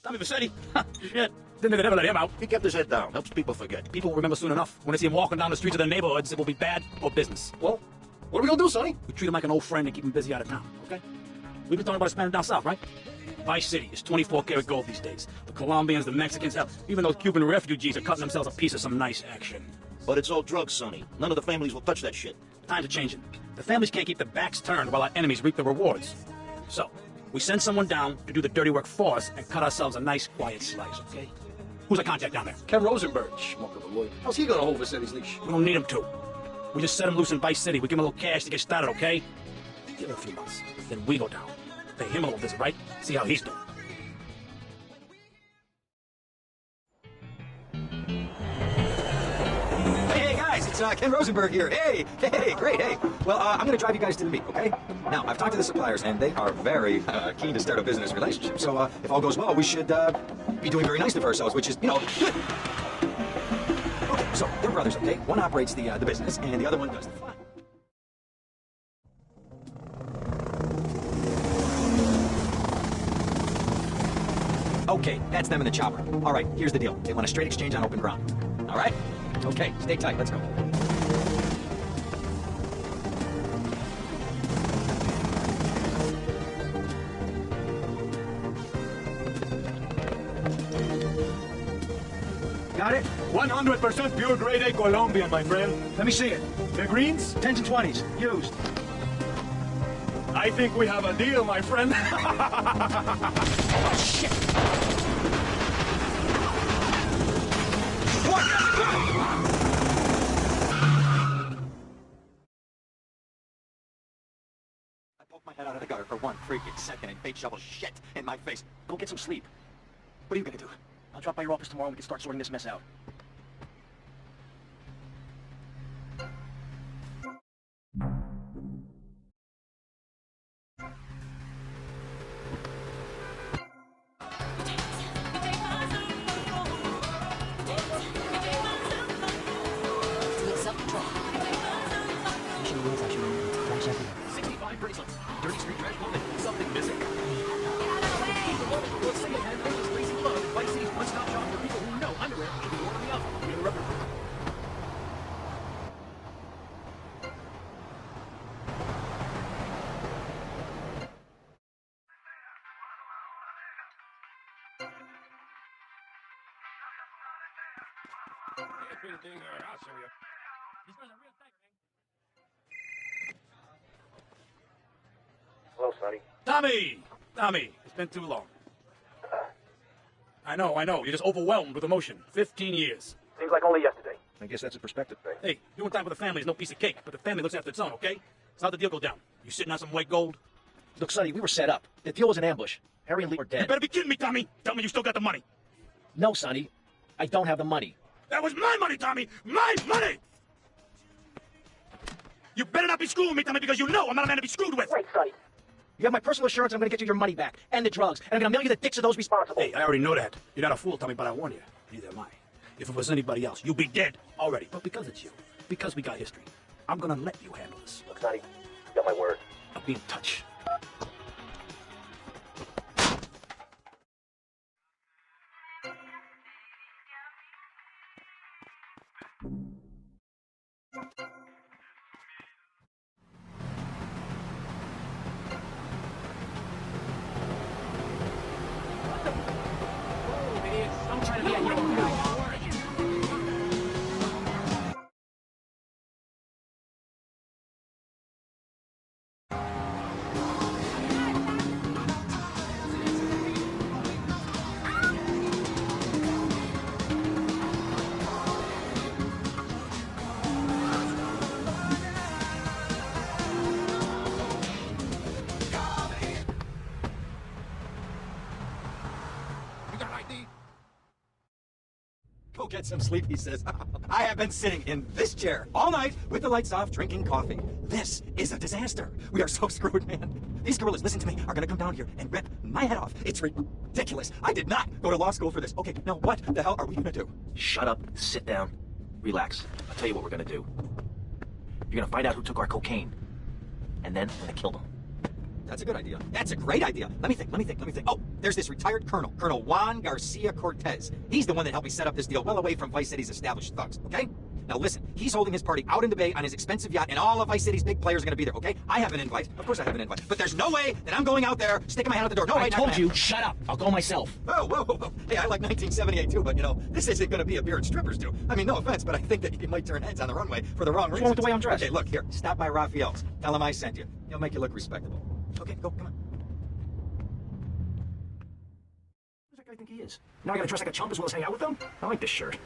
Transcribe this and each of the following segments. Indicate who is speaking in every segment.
Speaker 1: Tommy Vassetti? Shit. Didn't think I'd ever let him out.
Speaker 2: He kept his head down. Helps people forget.
Speaker 1: People will remember soon enough. When they see him walking down the streets of their neighborhoods, it will be bad or business.
Speaker 2: Well, what are we gonna do, Sonny?
Speaker 1: We treat him like an old friend and keep him busy out of town, okay? We've been talking about expanding down south, right? Vice City is 24 karat gold these days. The Colombians, the Mexicans, hell, even those Cuban refugees are cutting themselves a piece of some nice action.
Speaker 2: But it's all drugs, Sonny. None of the families will touch that shit.
Speaker 1: Times are changing. The families can't keep their backs turned while our enemies reap the rewards. So, we send someone down to do the dirty work for us and cut ourselves a nice, quiet slice, okay? Who's our contact down there?
Speaker 3: Ken Rosenberg, schmuck of a lawyer. How's he gonna hold Vassetti's leash?
Speaker 1: We don't need him to. We just set him loose in Vice City. We give him a little cash to get started, okay? Give it a few months. Then we go down. Pay him a little visit, right? See how he's doing.
Speaker 4: Hey guys, it's Ken Rosenberg here. Hey, great, hey. Well, I'm gonna drive you guys to the meet, okay? Now, I've talked to the suppliers, and they are very keen to start a business relationship. So, if all goes well, we should be doing very nicely for ourselves, which is, you know, good. Okay, so they're brothers, okay? One operates the business, and the other one does the flying. Okay, that's them in the chopper. All right, here's the deal. They want a straight exchange on open ground. All right? Okay, stay tight. Let's go.
Speaker 5: Got it? 100% pure grade A Colombian, my friend.
Speaker 1: Let me see it.
Speaker 5: The greens?
Speaker 1: 10s and 20s. Used.
Speaker 5: I think we have a deal, my friend.
Speaker 1: Oh, shit!
Speaker 4: I poked my head out of the gutter for 1 freaking second and fate shovel shit in my face.
Speaker 1: Go get some sleep. What are you gonna do? I'll drop by your office tomorrow and we can start sorting this mess out.
Speaker 4: Bracelets. Dirty street trash woman. Something missing. Let's say it handles this lazy glove. Vice City's one-stop shop for people who know underwear should be worn on the outside. We interrupt.
Speaker 5: I'll show you.
Speaker 2: Hello, Sonny.
Speaker 1: Tommy, it's been too long. I know, you're just overwhelmed with emotion. 15 years.
Speaker 2: Seems like only yesterday. I guess that's a perspective thing.
Speaker 1: Hey, doing time with the family is no piece of cake, but the family looks after its own, okay? So how'd the deal go down? You sitting on some white gold?
Speaker 3: Look, Sonny, we were set up. The deal was an ambush. Harry and Lee were
Speaker 1: You
Speaker 3: dead.
Speaker 1: better be kidding me, Tommy! Tell me you still got the money!
Speaker 3: No, Sonny. I don't have the money.
Speaker 1: That was my money, Tommy! My money! You better not be screwing me, Tommy, because you know I'm not a man to be screwed with!
Speaker 3: Right, Sonny. You have my personal assurance I'm going to get you your money back, and the drugs, and I'm going to mail you the dicks of those responsible.
Speaker 1: Hey, I already know that. You're not a fool, Tommy, but I warn you. Neither am I. If it was anybody else, you'd be dead already. But because it's you, because we got history, I'm going to let you handle this.
Speaker 2: Look, Sonny, you got my word.
Speaker 1: I'll be in touch.
Speaker 4: Go get some sleep, he says. I have been sitting in this chair all night with the lights off, drinking coffee. This is a disaster. We are so screwed, man. These gorillas, listen to me, are gonna come down here and rip my head off. It's ridiculous. I did not go to law school for this. Okay, now what the hell are we gonna do?
Speaker 3: Shut up, sit down, relax. I'll tell you what we're going to do. You're going to find out who took our cocaine, and then I'm going to kill them.
Speaker 4: That's a good idea. That's a great idea. Let me think. Oh, there's this retired colonel, Colonel Juan Garcia Cortez. He's the one that helped me set up this deal well away from Vice City's established thugs, okay? Now listen, he's holding his party out in the bay on his expensive yacht, and all of Vice City's big players are gonna be there, okay? I have an invite. Of course I have an invite. But there's no way that I'm going out there, sticking my head out the door. No way.
Speaker 3: I told you, shut up. I'll go myself.
Speaker 4: Whoa. Hey, I like 1978 too, but you know, this isn't gonna be a beer and strippers do. I mean, no offense, but I think that you might turn heads on the runway for the wrong reasons.
Speaker 3: What's wrong with the way I'm dressed?
Speaker 4: Okay, look, here, stop by Raphael's. Tell him I sent you. He'll make you look respectable. Okay, go, come on.
Speaker 3: Who does that guy think he is? Now I gotta dress like a chump as well as hang out with them? I like this shirt.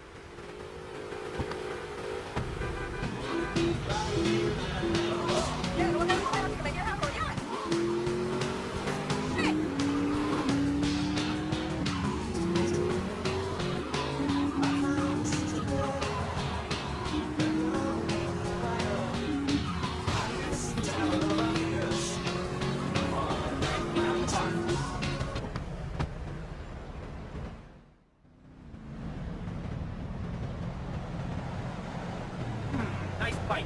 Speaker 3: Nice fight.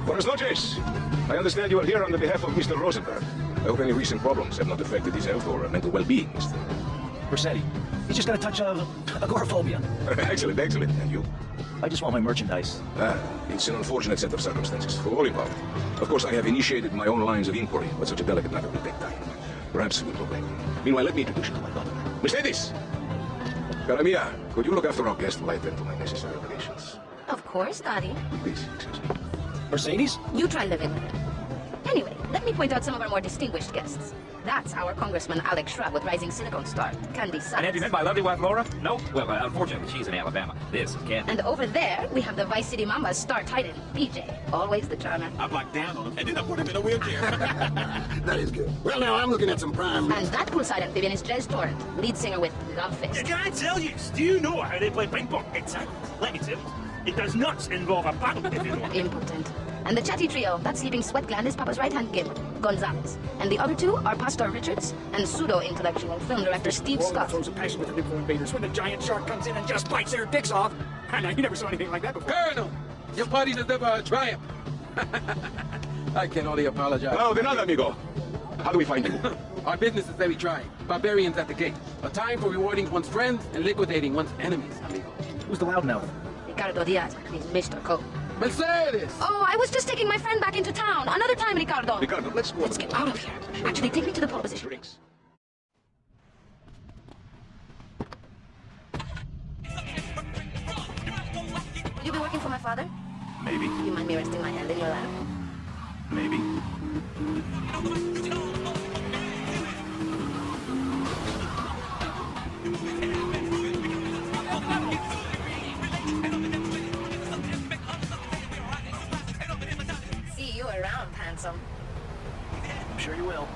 Speaker 6: Buenas noches. I understand you are here on the behalf of Mr. Rosenberg. I hope any recent problems have not affected his health or mental well-being, Mr.
Speaker 3: Rossetti. He's just got a touch of agoraphobia.
Speaker 6: Excellent. And you?
Speaker 3: I just want my merchandise.
Speaker 6: It's an unfortunate set of circumstances for all involved. Of course, I have initiated my own lines of inquiry, but such a delicate matter will take time. Perhaps we will wait. Meanwhile, let me introduce you to my daughter. Mercedes! Cara mia, could you look after our guest while I attend to my necessary obligations?
Speaker 7: Of course, Daddy.
Speaker 6: Please, excuse me.
Speaker 3: Mercedes?
Speaker 7: You try living with him. Anyway, let me point out some of our more distinguished guests. That's our Congressman Alex Shrub with Rising Silicon star, Candy Sykes.
Speaker 8: And have you met my lovely wife, Laura? No? Well, unfortunately, she's in Alabama. This is Candy.
Speaker 7: And over there, we have the Vice City Mamba's star titan, PJ. Always the charmer.
Speaker 5: I blocked down on him and then I put him in a wheelchair.
Speaker 9: That is good. Well, now I'm looking at some prime.
Speaker 7: And that poolside amphibian is Jez Torrent, lead singer with Love Fist.
Speaker 1: Can I tell you, do you know how they play ping pong? Exactly. Let me tell you. It does not involve a paddle, if you know.
Speaker 7: Impotent. And the chatty trio, that sleeping sweat gland is Papa's right-hand gimp, Gonzalez. And the other two are Pastor Richards and pseudo-intellectual film director Steve Scott.
Speaker 3: Throws a passion with the nuclear invaders when the giant shark comes in and just bites their dicks off. I know, you never saw anything like that before.
Speaker 10: Colonel, your party has never triumphed. I can only apologize.
Speaker 6: Oh, de nada, amigo. How do we find you?
Speaker 10: Our business is very trying. Barbarians at the gate. A time for rewarding one's friends and liquidating one's enemies, amigo.
Speaker 3: Who's the loudmouth?
Speaker 7: Ricardo Diaz, he's Mr. Cole.
Speaker 10: Mercedes!
Speaker 7: Oh, I was just taking my friend back into town. Another time, Ricardo.
Speaker 6: Ricardo, let's go.
Speaker 7: Let's get out of here. Actually, take me to the pole position.
Speaker 6: Drinks.
Speaker 7: Will you be working for my father?
Speaker 6: Maybe.
Speaker 7: You mind me resting my hand in your lap?
Speaker 6: Maybe.
Speaker 7: See you around, handsome.
Speaker 3: I'm sure you will.